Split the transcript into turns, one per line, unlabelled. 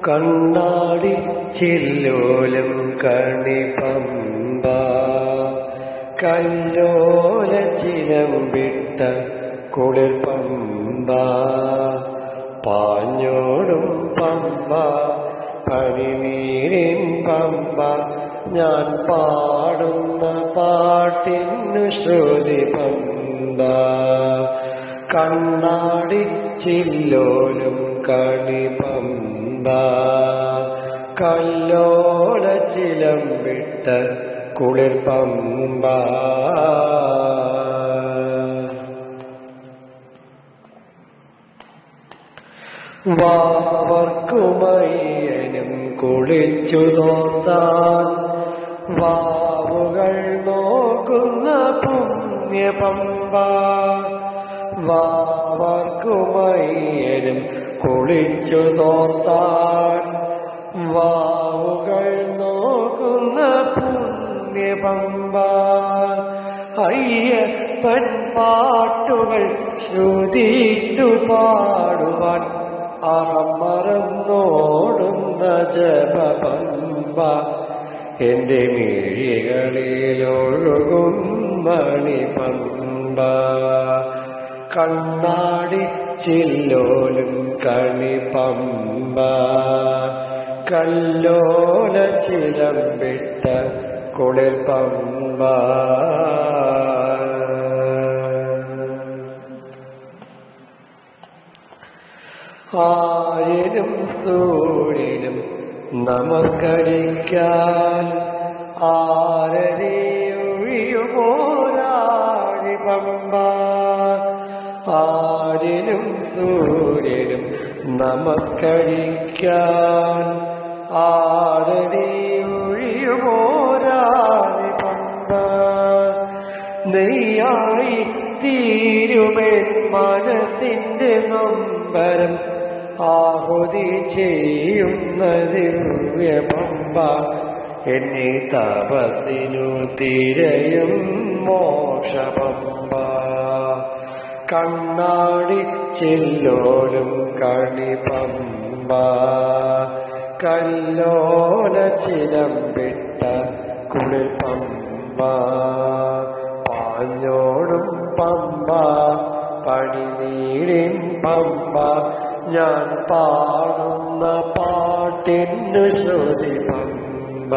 കണ്ണാടി ചില്ലോലം കണിപമ്പ കല്ലോല ചിലമ്പിട്ട കുളിർ പമ്പ പാഞ്ഞോടും പമ്പ പനിനീരിൻ പമ്പ ഞാൻ പാടുന്ന പാട്ടിനു ശ്രുതി പമ്പ കണ്ണാടി ചില്ലോലും കണിപമ്പ കല്ലോല ചിലമ്പിട്ട കുളിർ പമ്പ വാവർക്കുമയ്യനും കുളിച്ചു തോർത്താൻ വാവുകൾ നോക്കുന്ന പുണ്യപമ്പ വാവർക്കുമയ്യനും കുളിച്ചു തോർത്താൻ വാവുകൾ നോക്കുന്ന പുണ്യപമ്പ അയ്യപ്പൻ പാട്ടുകൾ ശ്രുതിയിട്ടു പാടുവാൻ അഹം മറന്നോടുന്ന ജപപമ്പ എന്റെ മിഴികളിലൊഴുകും മണിപമ്പ കണ്ണാടി ചില്ലോലും കണിപമ്പ കല്ലോല ചിലമ്പിട്ട കുളിർ പമ്പ ആര്യനും സൂര്യനും നമസ്കരിക്കാൻ ആരതിയൊഴിയുമോരാഴി പമ്പ ആര്യനും സൂര്യനും നമസ്കരിക്കാൻ ആരതിയൊഴിയുമോരാഴി പമ്പ നെയ്യായി തീരുമേൻ മനസ്സിന്റെ നൊമ്പരം ആഹുതി ചെയ്യുന്ന ദിവ്യ പമ്പ എന്നെ തപസ്സിനു തിരയും മോക്ഷപമ്പ കണ്ണാടി ചില്ലോലും കണിപമ്പ കല്ലോല ചിലമ്പിട്ട കുളിർ പമ്പ പാഞ്ഞോടും പമ്പ പണിനീരിൻ പമ്പ ഞാൻ പാടുന്ന പാട്ടിനു ശ്രുതി പമ്പ